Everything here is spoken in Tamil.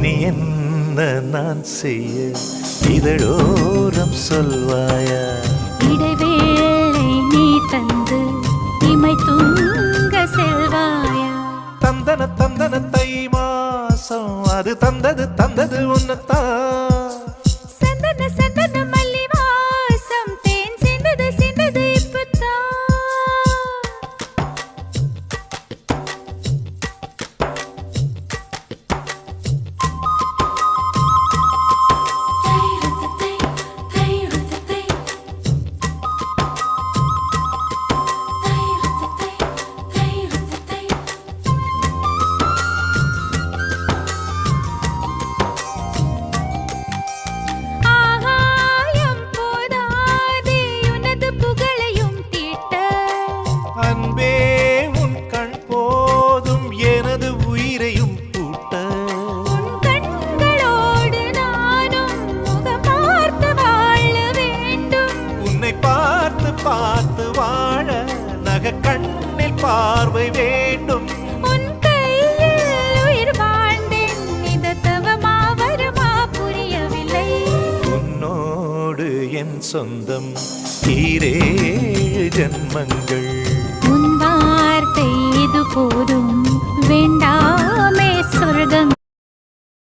இனி என்ன நான் செய்ய இதழோரம் சொல்வாயா? இடைவேளை நீ தந்து இமை தூங்க செல்வாயா? தந்தன தந்தன தை மாசம் அது தந்தது உன்னத்தான். சந்தன சந்தன மல்லி வாசம் தேன் சிந்தது இப்பத்தான். அன்பே உன் கண் போதும் எனது உயிரையும் பூட்ட. உன் கண்களோடு நானும் முகம் பார்த்து வாழ வேண்டும். உன்னை பார்த்து பார்த்து வாழ நக கண்ணில் பார்வை வேண்டும். உன் கையில் உயிர் வாழ்ந்தேன் இது தவமா வருமா புரியவில்லை. உன்னோடு என் சொந்தம் ஈரேழு ஜன்மங்கள்.